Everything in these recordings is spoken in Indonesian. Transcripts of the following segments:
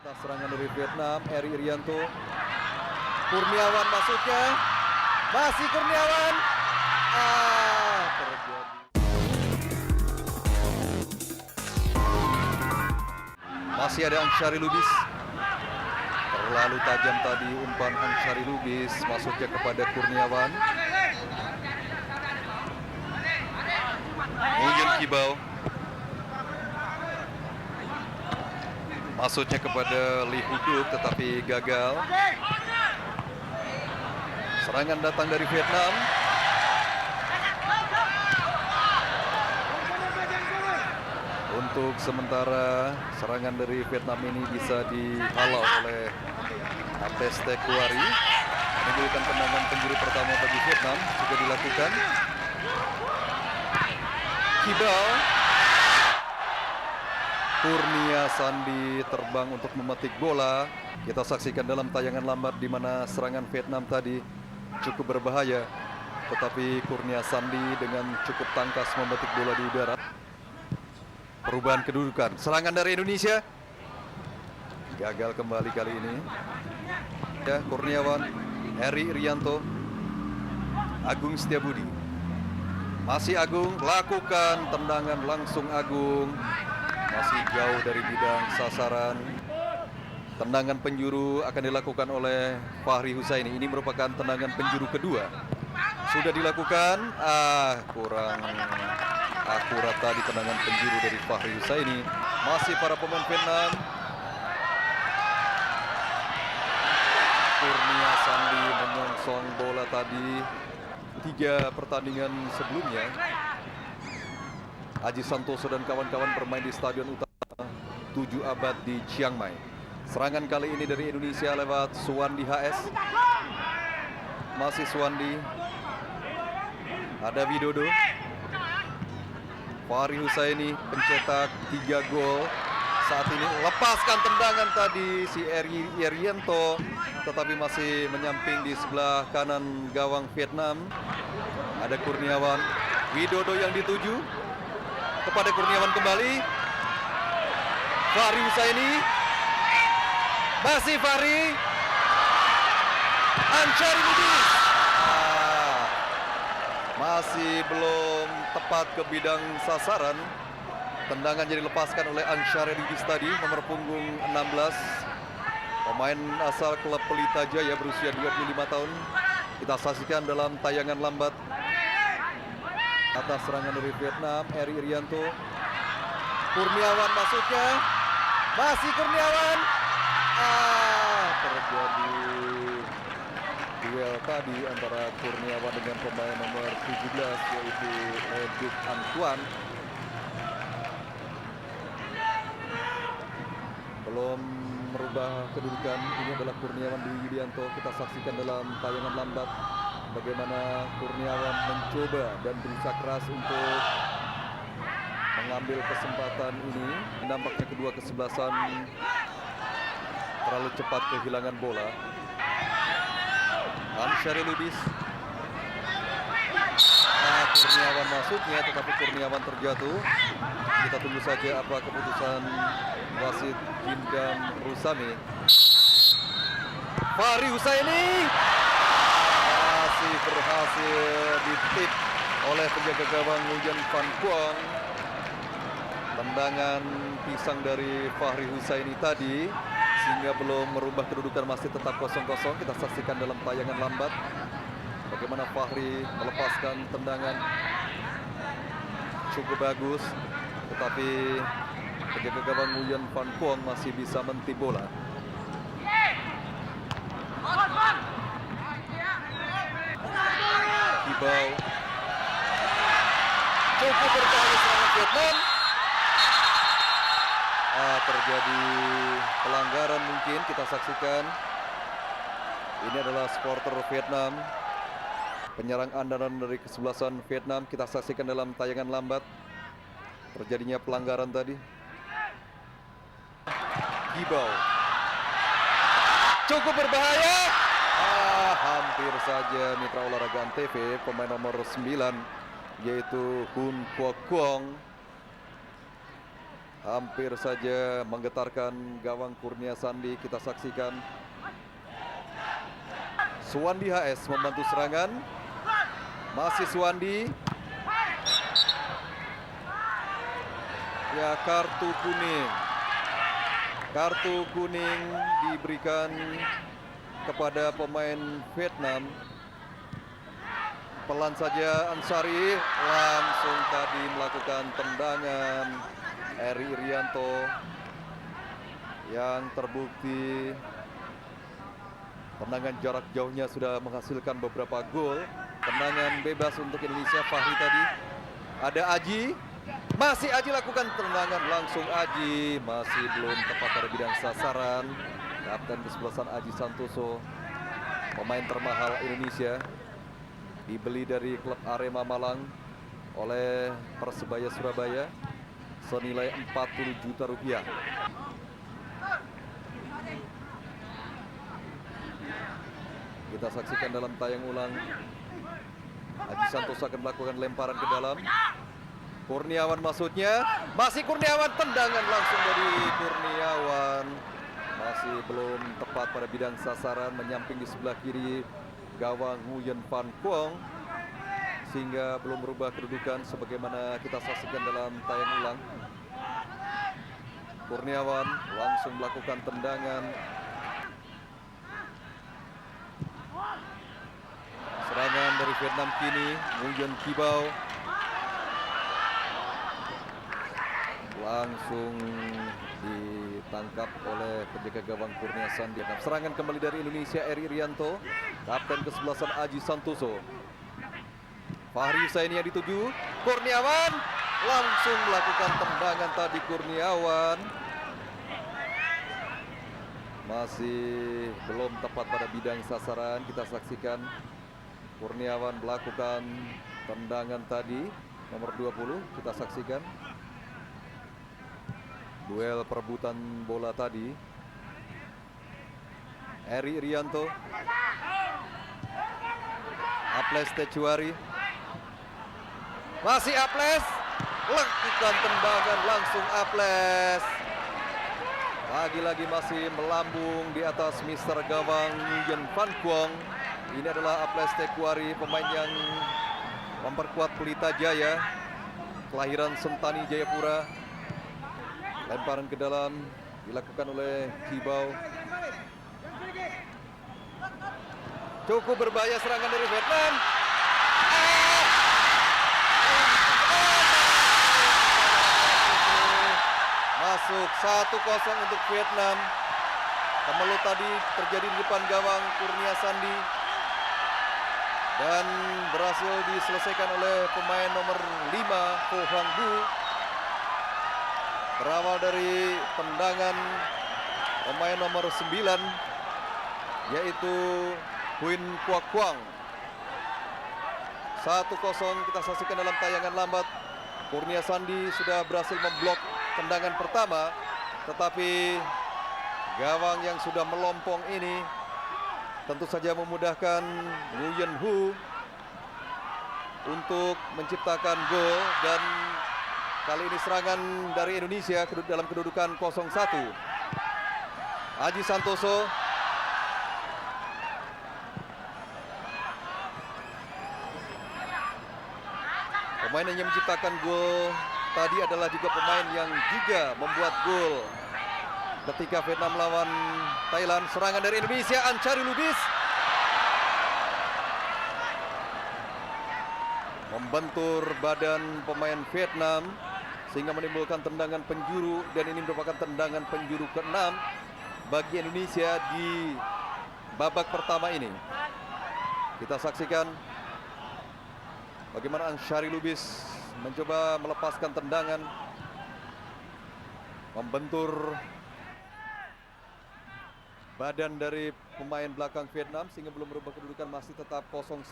Atas serangan dari Vietnam, Eri Irianto. Kurniawan masuknya. Masih Kurniawan. Terjadi. Masih ada Ansyari Lubis. Terlalu tajam tadi umpan Ansyari Lubis. Masuknya kepada Kurniawan. Nguyen Kibau. Masuknya kepada Lee Huduk tetapi gagal. Serangan datang dari Vietnam. Untuk sementara serangan dari Vietnam ini bisa dihalau oleh Apes Tekuari. Menimbulkan tendangan penjuru pertama bagi Vietnam juga dilakukan. Kibau. Kurnia Sandi terbang untuk memetik bola. Kita saksikan dalam tayangan lambat di mana serangan Vietnam tadi cukup berbahaya. Tetapi Kurnia Sandi dengan cukup tangkas memetik bola di udara. Perubahan kedudukan. Serangan dari Indonesia. Gagal kembali kali ini. Ya, Kurniawan, Eri Irianto, Agung Setiabudi. Masih Agung, lakukan tendangan langsung Agung. Masih jauh dari bidang sasaran. Tendangan penjuru akan dilakukan oleh Fahri Husaini. Ini merupakan tendangan penjuru kedua. Sudah dilakukan. Kurang akurat tadi tendangan penjuru dari Fahri Husaini. Masih para pemain Vietnam. Kurnia Sandi menyongsong bola tadi. 3 pertandingan sebelumnya Aji Santoso dan kawan-kawan bermain di Stadion Utama 7 Abad di Chiang Mai. Serangan kali ini dari Indonesia lewat Suwandi HS. Masih Suwandi. Ada Widodo. Fahri Husaini pencetak 3 gol. Saat ini lepaskan tendangan tadi si Eri Irianto, tetapi masih menyamping di sebelah kanan gawang Vietnam. Ada Kurniawan. Widodo yang dituju. Kepada Kurniawan kembali. Fahri Husaini. Masih Fahri. Ansyari Lubis. Masih belum tepat ke bidang sasaran. Tendangan jadi lepaskan oleh Ansyari Lubis tadi, nomor punggung 16. Pemain asal klub Pelita Jaya berusia 25 tahun. Kita saksikan dalam tayangan lambat. Atas serangan dari Vietnam, Eri Irianto. Kurniawan masuknya. Masih Kurniawan. Terjadi duel tadi antara Kurniawan dengan pemain nomor 17 yaitu Eduk Antoine. Belum merubah kedudukan. Ini adalah Kurniawan Dwi Yudianto. Kita saksikan dalam tayangan lambat bagaimana Kurniawan mencoba dan berusaha keras untuk mengambil kesempatan ini. Nampaknya kedua kesebelasan terlalu cepat kehilangan bola. Ansyari Lubis. Kurniawan masuknya, tetapi Kurniawan terjatuh. Kita tunggu saja apa keputusan wasit Gindam Rusami. Fahri Husaini masih berhasil ditip oleh penjaga gawang Nguyen Van Quang. Tendangan pisang dari Fahri Husaini tadi sehingga belum merubah kedudukan, masih tetap 0-0. Kita saksikan dalam tayangan lambat bagaimana Fahri melepaskan tendangan cukup bagus, tetapi penjaga gawang Nguyen Van Quang masih bisa mentip bola. Kibau. Cukup berbahaya serangan Vietnam. Terjadi pelanggaran mungkin, kita saksikan. Ini adalah supporter Vietnam. Penyerang andalan dari kesebelasan Vietnam, kita saksikan dalam tayangan lambat. Terjadinya pelanggaran tadi. Kibau. Cukup berbahaya. Hampir saja mitra olahraga Antv, pemain nomor 9 yaitu Hun Kwok Kwong hampir saja menggetarkan gawang Kurnia Sandi. Kita saksikan Suwandi HS membantu serangan. Masih Suwandi. Ya, kartu kuning. Kartu kuning diberikan kepada pemain Vietnam. Pelan saja Ansari langsung tadi melakukan tendangan. Eri Irianto yang terbukti tendangan jarak jauhnya sudah menghasilkan beberapa gol. Tendangan bebas untuk Indonesia. Fahri tadi. Ada Aji. Masih Aji lakukan tendangan. Langsung Aji. Masih belum tepat pada bidang sasaran. Kapten kesebelasan Aji Santoso, pemain termahal Indonesia, dibeli dari klub Arema Malang oleh Persebaya Surabaya senilai 40 juta rupiah. Kita saksikan dalam tayang ulang. Aji Santoso akan melakukan lemparan ke dalam. Kurniawan maksudnya. Masih Kurniawan, tendangan langsung dari Kurniawan. Masih belum tepat pada bidang sasaran, menyamping di sebelah kiri gawang Nguyen Van Quong, sehingga belum berubah kedudukan sebagaimana kita saksikan dalam tayang ulang. Kurniawan langsung melakukan tendangan. Serangan dari Vietnam kini, Nguyen Kibau langsung ditangkap oleh penjaga gawang Kurnia Sandi. Serangan kembali dari Indonesia, Eri Irianto, kapten kesebelasan Aji Santoso. Fahri Husaini yang dituju, Kurniawan langsung melakukan tendangan tadi. Kurniawan masih belum tepat pada bidang sasaran. Kita saksikan Kurniawan melakukan tendangan tadi, nomor 20. Kita saksikan duel perebutan bola tadi. Eri Irianto, Aples Tecuari, masih Aples, lakukan tendangan langsung Aples. Lagi-lagi masih melambung di atas mister gawang Nguyen Van Quong. Ini adalah Aples Tecuari, pemain yang memperkuat Pelita Jaya, kelahiran Sentani Jayapura. Lemparan ke dalam dilakukan oleh Kibau. Cukup berbahaya serangan dari Vietnam. Masuk 1-0 untuk Vietnam. Kemelut tadi terjadi di depan gawang Kurnia Sandi dan berhasil diselesaikan oleh pemain nomor 5 Ho Hang Bu. Berawal dari tendangan pemain nomor 9 yaitu Huin Quoc Quang. 1-0 kita saksikan dalam tayangan lambat. Kurnia Sandi sudah berhasil memblok tendangan pertama, tetapi gawang yang sudah melompong ini tentu saja memudahkan Nguyen Hu untuk menciptakan gol, dan kali ini serangan dari Indonesia dalam kedudukan 0-1. Aji Santoso pemain yang menciptakan gol tadi adalah juga pemain yang juga membuat gol ketika Vietnam melawan Thailand. Serangan dari Indonesia, Ansari Lubis membentur badan pemain Vietnam sehingga menimbulkan tendangan penjuru, dan ini merupakan tendangan penjuru ke-6 bagi Indonesia di babak pertama ini. Kita saksikan bagaimana Ansari Lubis mencoba melepaskan tendangan, membentur badan dari pemain belakang Vietnam sehingga belum berubah kedudukan, masih tetap 0-1.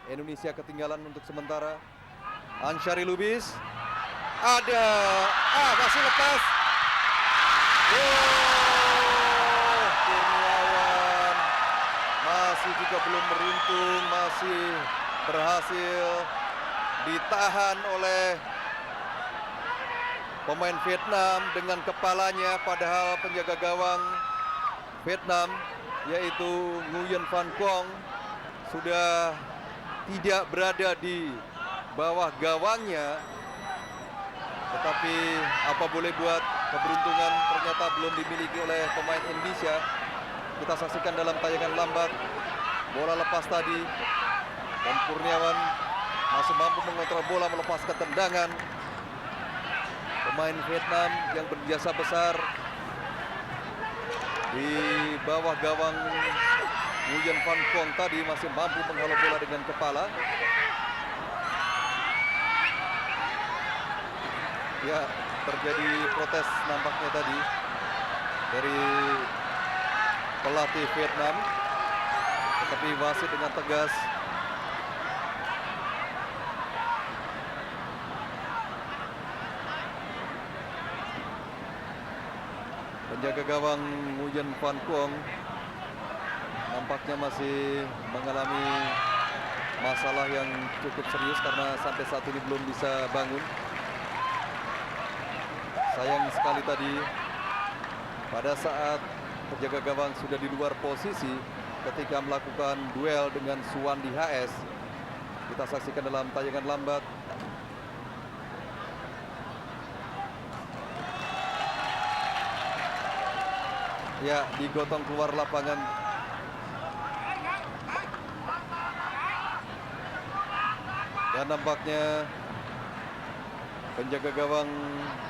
Indonesia ketinggalan untuk sementara. Ansari Lubis ada, masih lepas. Kurniawan masih juga belum beruntung, masih berhasil ditahan oleh pemain Vietnam dengan kepalanya, padahal penjaga gawang Vietnam yaitu Nguyen Van Quong sudah tidak berada di bawah gawangnya. Tetapi apa boleh buat, keberuntungan ternyata belum dimiliki oleh pemain Indonesia. Kita saksikan dalam tayangan lambat, bola lepas tadi dan Kurniawan masih mampu mengontrol bola, melepaskan tendangan. Pemain Vietnam yang berjasa besar di bawah gawang Nguyen Van Quong tadi masih mampu menghalau bola dengan kepala. Ya, terjadi protes nampaknya tadi dari pelatih Vietnam, tetapi wasit dengan tegas penjaga gawang Nguyen Van Quong nampaknya masih mengalami masalah yang cukup serius karena sampai saat ini belum bisa bangun. Sayang sekali tadi pada saat penjaga gawang sudah di luar posisi ketika melakukan duel dengan Suwandi HS. Kita saksikan dalam tayangan lambat. Ya, digotong keluar lapangan. Dan nampaknya penjaga gawang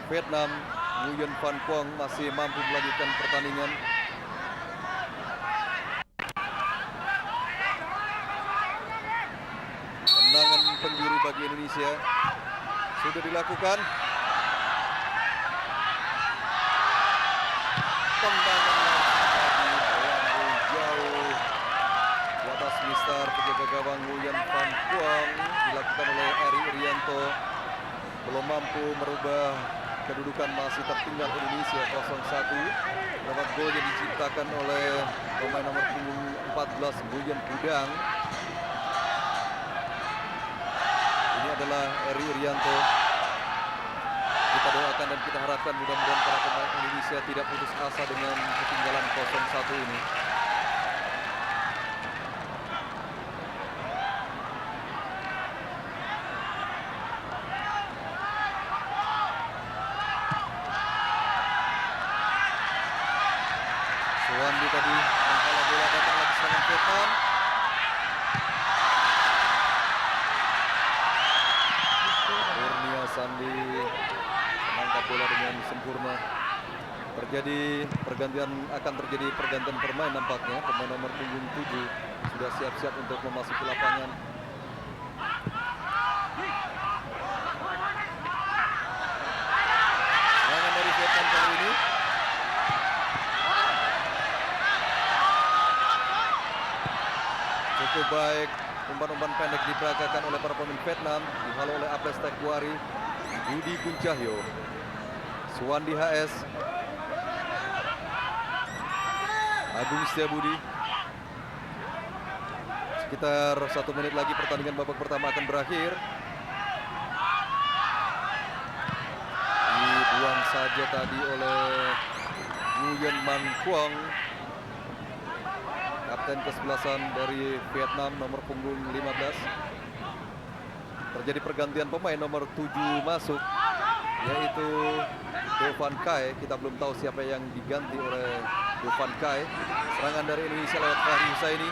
Vietnam Nguyen Van Quong masih mampu melanjutkan pertandingan. Tendangan penjuru bagi Indonesia sudah dilakukan. Tendangan melambung jauh di atas mister penjaga gawang Nguyen Van Quong dilakukan oleh Eri Irianto. Belum mampu merubah kedudukan, masih tertinggal Indonesia 0-1 lewat gol yang diciptakan oleh pemain nomor punggung 14 Nguyen Pudang. Ini adalah Eri Irianto. Kita doakan dan kita harapkan mudah-mudahan para pemain Indonesia tidak putus asa dengan ketinggalan 0-1 ini. Suwandi tadi menghalau bola, datang lagi serangan Vietnam. Kurnia Sandi menangkap bola dengan sempurna. Akan terjadi pergantian permain nampaknya. Pemain nomor punggung 7 sudah siap-siap untuk memasuki lapangan. Serangan dari Vietnam kali ini. Cukup baik, umpan-umpan pendek diperagakan oleh para pemain Vietnam, dihalau oleh Aples Tekwari, Budi Kuncahyo, Suwandi HS, Agung Setiabudi. Sekitar 1 menit lagi pertandingan babak pertama akan berakhir. Dibuang saja tadi oleh Nguyen Van Quong, kapten ke-11 dari Vietnam nomor punggung 15. Terjadi pergantian pemain, nomor 7 masuk yaitu Do Van Kai. Kita belum tahu siapa yang diganti oleh Do Van Kai. Serangan dari Indonesia lewat Fahri Husaini.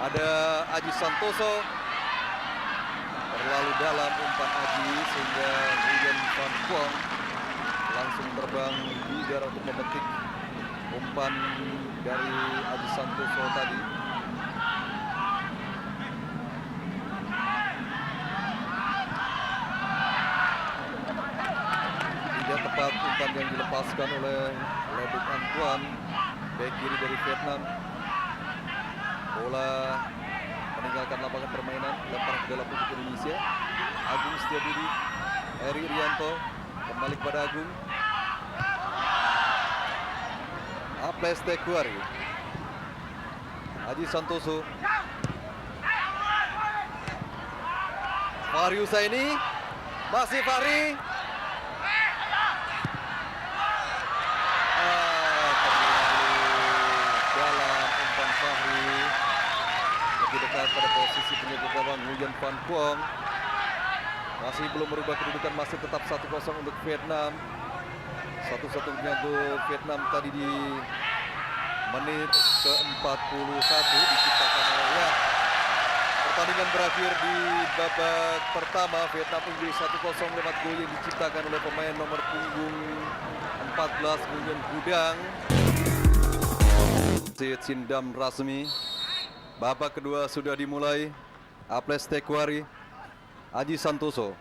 Ada Aji Santoso. Terlalu dalam umpan Aji sehingga Nguyen Van Quong langsung terbang di udara untuk memetik umpan dari Aji Santoso tadi. Tidak tepat umpan yang dilepaskan oleh Leduc Antoine, bek kiri dari Vietnam. Bola meninggalkan lapangan permainan, lempar ke dalam untuk Indonesia. Agung Setiabudi, Eri Irianto, kembali kepada Agung. Aples Tekwari, Aji Santoso, Fahri Husaini, masih Fahri, Nguyen Van Quong. Masih belum merubah kedudukan, masih tetap 1-0 untuk Vietnam. Satu-satunya gol Vietnam tadi di menit ke-41 diciptakan oleh. Pertandingan berakhir di babak pertama. Vietnam unggul 1-0 lewat gol yang diciptakan oleh pemain nomor punggung 14 Nguyen Hudang. Sindam Rasmi. Babak kedua sudah dimulai. Aples Tekwari, Aji Santoso.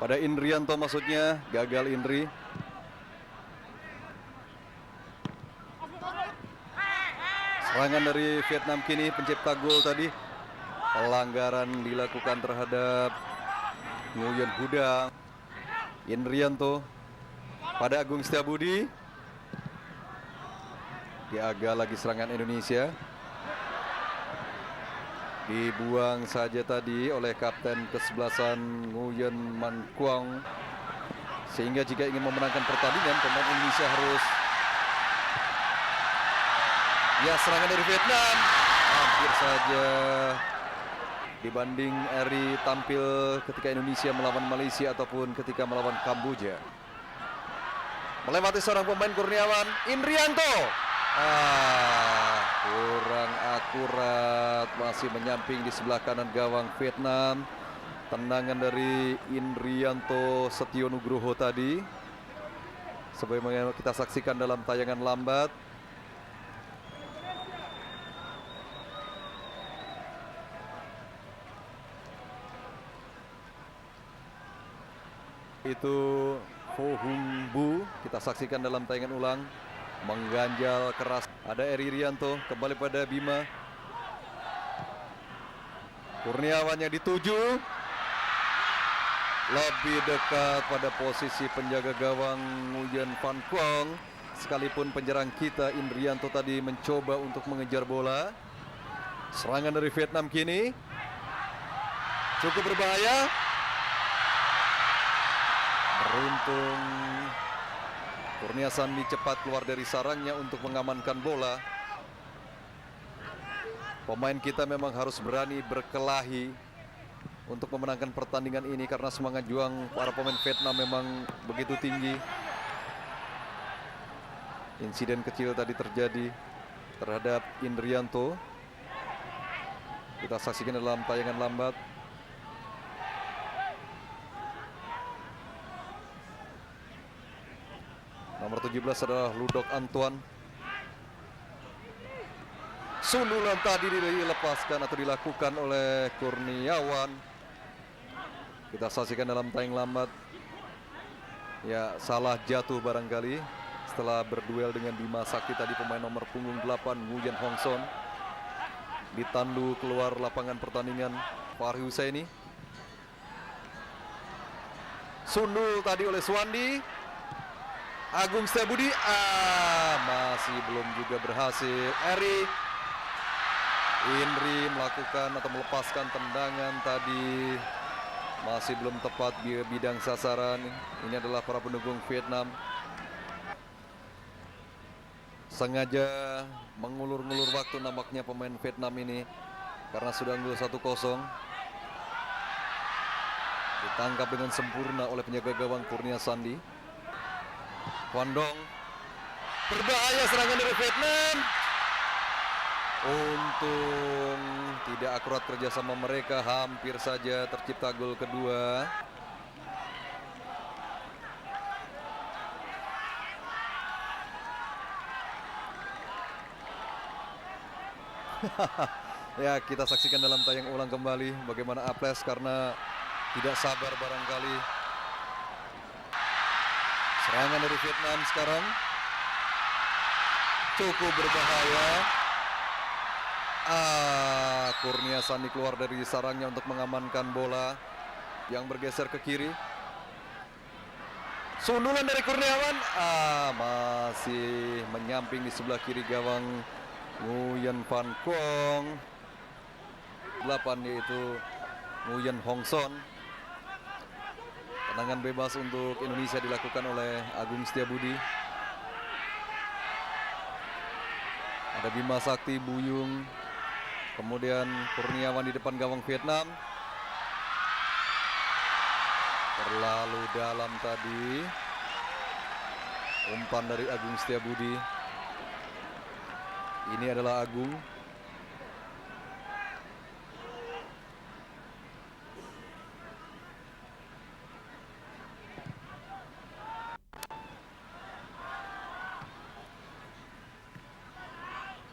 Pada Indrianto maksudnya, gagal Indri. Serangan dari Vietnam kini, pencipta gol tadi. Pelanggaran dilakukan terhadap Nguyen Hudang. Indrianto pada Agung Setiabudi. Diagal lagi serangan Indonesia. Dibuang saja tadi oleh kapten kesebelasan Nguyen Man Quang. Sehingga jika ingin memenangkan pertandingan, pemain Indonesia harus... Ya, serangan dari Vietnam. Hampir saja dibanding Eri tampil ketika Indonesia melawan Malaysia ataupun ketika melawan Kamboja. Melewati seorang pemain Kurniawan, Indrianto. Kurang akurat, masih menyamping di sebelah kanan gawang Vietnam. Tendangan dari Indrianto Setio Nugroho tadi, sebagaimana kita saksikan dalam tayangan lambat. Itu Ho Hung Bu, kita saksikan dalam tayangan ulang. Mengganjal keras. Ada Eri Rianto, kembali pada Bima. Kurniawannya dituju. Lebih dekat pada posisi penjaga gawang Nguyen Van Quong. Sekalipun penyerang kita Indrianto tadi mencoba untuk mengejar bola. Serangan dari Vietnam kini cukup berbahaya. Beruntung Kurnia Sandi cepat keluar dari sarangnya untuk mengamankan bola. Pemain kita memang harus berani berkelahi untuk memenangkan pertandingan ini karena semangat juang para pemain Vietnam memang begitu tinggi. Insiden kecil tadi terjadi terhadap Indrianto. Kita saksikan dalam tayangan lambat. Nomor 17 adalah Ludok Antoine. Sundulan tadi dilepaskan atau dilakukan oleh Kurniawan. Kita saksikan dalam tayangan lambat. Ya, salah jatuh barangkali setelah berduel dengan Bima Sakti tadi, pemain nomor punggung 8 Nguyen Hong Son. Ditandu keluar lapangan pertandingan Fahri Husaini. Sundul tadi oleh Suwandi. Agung Setiabudi, masih belum juga berhasil. Indri melakukan atau melepaskan tendangan tadi, masih belum tepat di bidang sasaran. Ini adalah para pendukung Vietnam. Sengaja mengulur-ngulur waktu nampaknya pemain Vietnam ini karena sudah unggul 1-0. Ditangkap dengan sempurna oleh penjaga gawang Kurnia Sandi. Kwandong, berbahaya serangan dari Vietnam. Untung tidak akurat kerjasama mereka, hampir saja tercipta gol kedua. Ya, kita saksikan dalam tayang ulang kembali bagaimana Aples karena tidak sabar barangkali. Serangan dari Vietnam sekarang cukup berbahaya. Kurnia Sandi keluar dari sarangnya untuk mengamankan bola yang bergeser ke kiri. Sundulan dari Kurniawan, masih menyamping di sebelah kiri gawang Nguyen Van Quong. 8 yaitu Nguyen Hong Son. Tendangan bebas untuk Indonesia dilakukan oleh Agung Setiabudi. Ada Bima Sakti, Buyung, Kemudian Kurniawan di depan gawang Vietnam. Terlalu dalam tadi. Umpan dari Agung Setiabudi. Ini adalah Agung.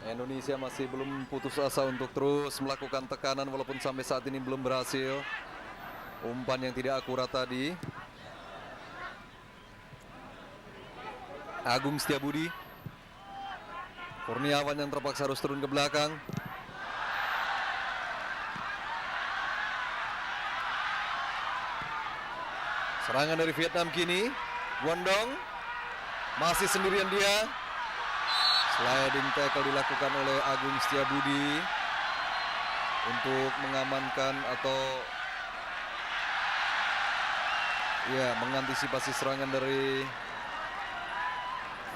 Indonesia masih belum putus asa untuk terus melakukan tekanan walaupun sampai saat ini belum berhasil. Umpan yang tidak akurat tadi. Agung Setiabudi. Kurniawan yang terpaksa harus turun ke belakang. Serangan dari Vietnam kini. Guangdong masih sendirian dia. Sliding tackle dilakukan oleh Agung Setiabudi untuk mengamankan atau mengantisipasi serangan dari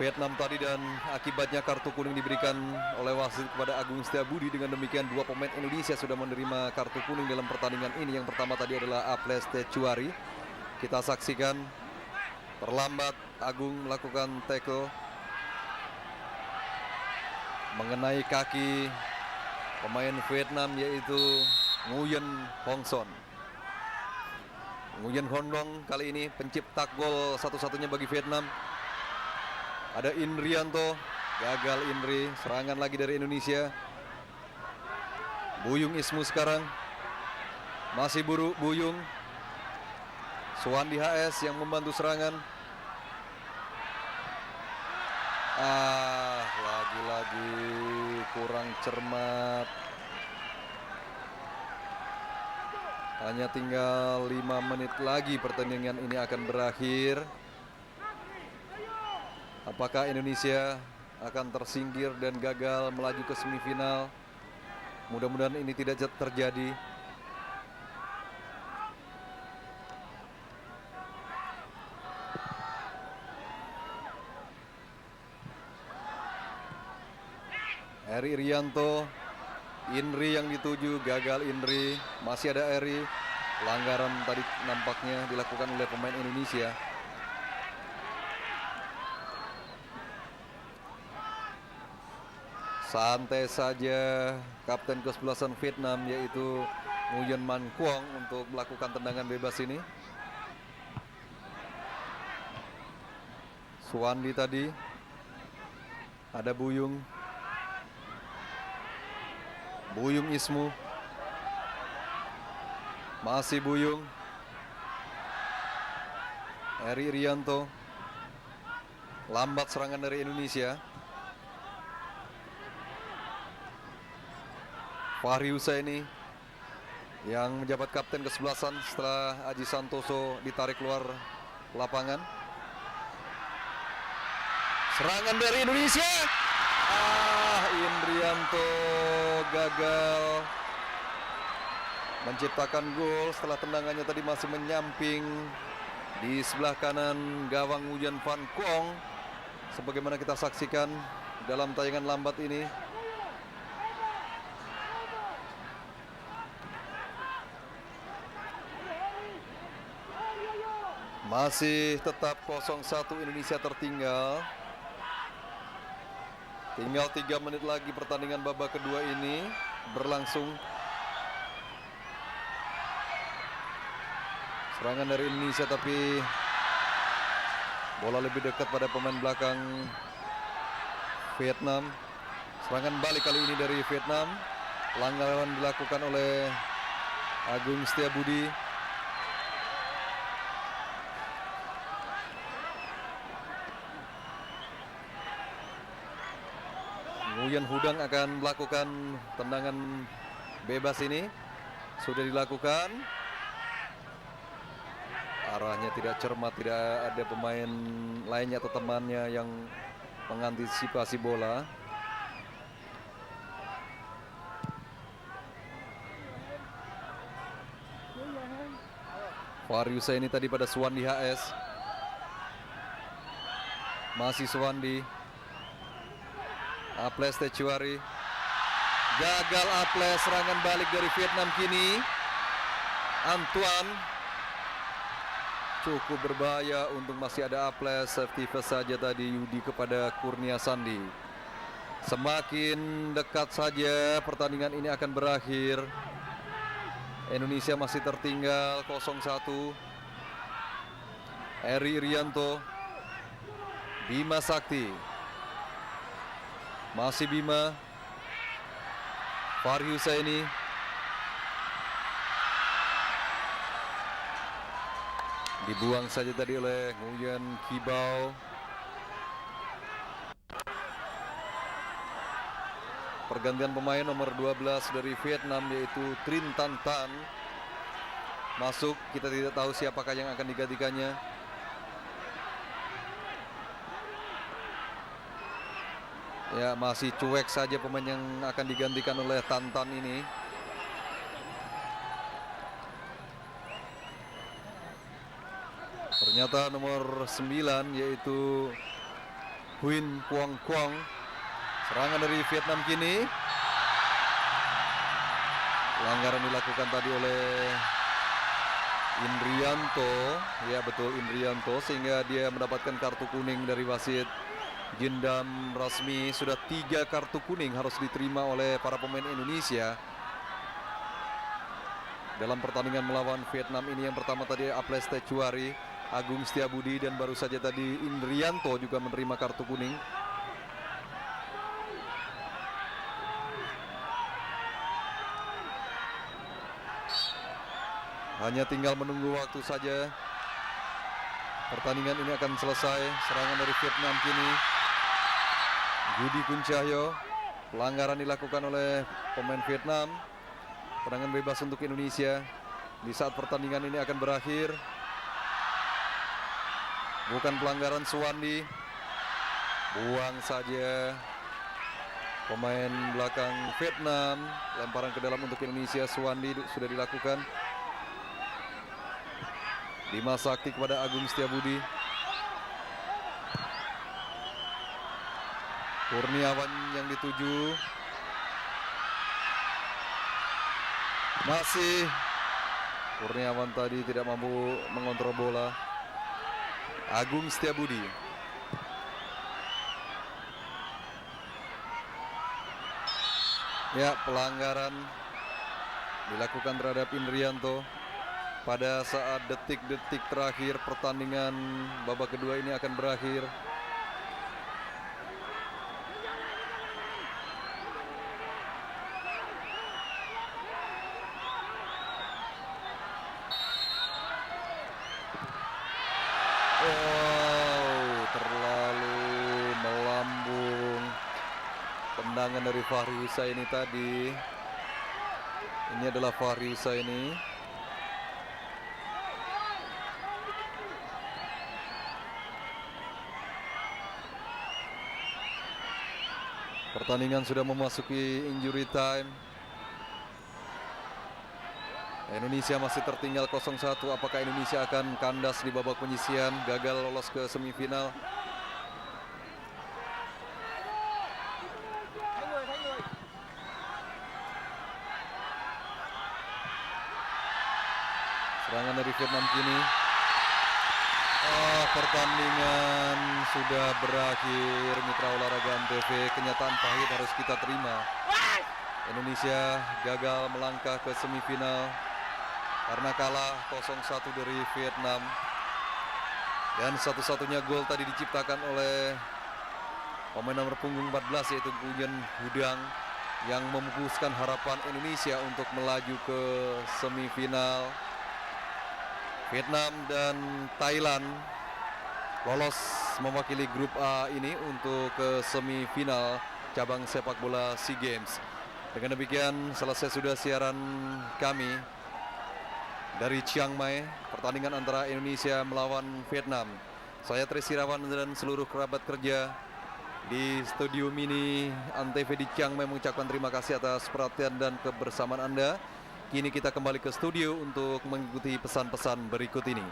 Vietnam tadi, dan akibatnya kartu kuning diberikan oleh wasit kepada Agung Setiabudi. Dengan demikian 2 pemain Indonesia sudah menerima kartu kuning dalam pertandingan ini. Yang pertama tadi adalah Aples Tecuari. Kita saksikan terlambat Agung melakukan tackle mengenai kaki pemain Vietnam, yaitu Nguyen Hong Son. Nguyen Hong Dong kali ini pencipta gol satu-satunya bagi Vietnam. Ada Indrianto, gagal Indri. Serangan lagi dari Indonesia. Buyung Ismu sekarang. Masih Buyung. Suwandi HS yang membantu serangan. Lagi-lagi kurang cermat. Hanya tinggal 5 menit lagi pertandingan ini akan berakhir. Apakah Indonesia akan tersingkir dan gagal melaju ke semifinal? Mudah-mudahan ini tidak terjadi. Eri Irianto, Indri yang dituju, gagal Indri. Masih ada Eri. Pelanggaran tadi nampaknya dilakukan oleh pemain Indonesia. Santai saja kapten ke-11 Vietnam, yaitu Nguyen Man Quong, untuk melakukan tendangan bebas ini. Suwandi tadi. Ada Buyung. Buyung Ismu. Masih Buyung. Eri Irianto. Lambat serangan dari Indonesia. Fahri Husaini yang menjabat kapten ke-11 setelah Aji Santoso ditarik keluar lapangan. Serangan dari Indonesia. Indrianto gagal menciptakan gol setelah tendangannya tadi masih menyamping di sebelah kanan gawang Nguyen Van Quong, sebagaimana kita saksikan dalam tayangan lambat ini. Masih tetap 0-1 Indonesia tertinggal. Tinggal 3 menit lagi pertandingan babak kedua ini berlangsung. Serangan dari Indonesia, tapi bola lebih dekat pada pemain belakang Vietnam. Serangan balik kali ini dari Vietnam. Pelanggaran dilakukan oleh Agung Setiabudi. Nguyen Hudang akan melakukan tendangan bebas ini. Sudah dilakukan. Arahnya tidak cermat, tidak ada pemain lainnya atau temannya yang mengantisipasi bola. Fahri Husaini tadi pada Suwandi HS. Masih Suwandi. Aples Tecuari Gagal Aples, serangan balik dari Vietnam kini. Antoine cukup berbahaya, untuk masih ada Aples. Safety first saja tadi Yudi kepada Kurnia Sandi. Semakin dekat saja pertandingan ini akan berakhir. Indonesia masih tertinggal 0-1. Eri Irianto, Bima Sakti, masih Bima, Fahri Husaini, dibuang saja tadi oleh Nguyen Kibau. Pergantian pemain nomor 12 dari Vietnam yaitu Trin Tan Tan masuk. Kita tidak tahu siapakah yang akan digantikannya. Ya, masih cuek saja pemain yang akan digantikan oleh Tan Tan ini. Ternyata nomor 9 yaitu Huyen Quang Quang. Serangan dari Vietnam kini. Pelanggaran dilakukan tadi oleh Indrianto. Ya betul, Indrianto, sehingga dia mendapatkan kartu kuning dari wasit. Jindam Rasmi. Sudah 3 kartu kuning harus diterima oleh para pemain Indonesia dalam pertandingan melawan Vietnam ini. Yang pertama tadi Aples Tecuari, Agung Setiabudi, dan baru saja tadi Indrianto juga menerima kartu kuning. Hanya tinggal menunggu waktu saja. Pertandingan ini akan selesai. Serangan dari Vietnam kini. Budi Kuncahyo. Pelanggaran dilakukan oleh pemain Vietnam. Tendangan bebas untuk Indonesia di saat pertandingan ini akan berakhir. Bukan pelanggaran Suwandi. Buang saja pemain belakang Vietnam. Lemparan ke dalam untuk Indonesia. Suwandi sudah dilakukan. Bima Sakti kepada Agung Setiabudi. Kurniawan yang dituju. Masih Kurniawan tadi tidak mampu mengontrol bola. Agung Setiabudi. Ya, pelanggaran dilakukan terhadap Indrianto pada saat detik-detik terakhir pertandingan babak kedua ini akan berakhir. Terlalu melambung tendangan dari Fahri Husaini tadi. Ini adalah Fahri Husaini. Pertandingan sudah memasuki injury time. Indonesia masih tertinggal 0-1. Apakah Indonesia akan kandas di babak penyisihan, gagal lolos ke semifinal? Serangan dari Vietnam kini. Pertandingan sudah berakhir. Mitra Olahraga Antv, kenyataan pahit harus kita terima. Indonesia gagal melangkah ke semifinal karena kalah 0-1 dari Vietnam. Dan satu-satunya gol tadi diciptakan oleh pemain nomor punggung 14 yaitu Nguyen Hudang, yang memupuskan harapan Indonesia untuk melaju ke semifinal. Vietnam dan Thailand lolos mewakili grup A ini untuk ke semifinal cabang sepak bola SEA Games. Dengan demikian selesai sudah siaran kami dari Chiang Mai, pertandingan antara Indonesia melawan Vietnam. Saya Tri Sirawan dan seluruh kerabat kerja di studio mini Antv di Chiang Mai mengucapkan terima kasih atas perhatian dan kebersamaan Anda. Kini kita kembali ke studio untuk mengikuti pesan-pesan berikut ini.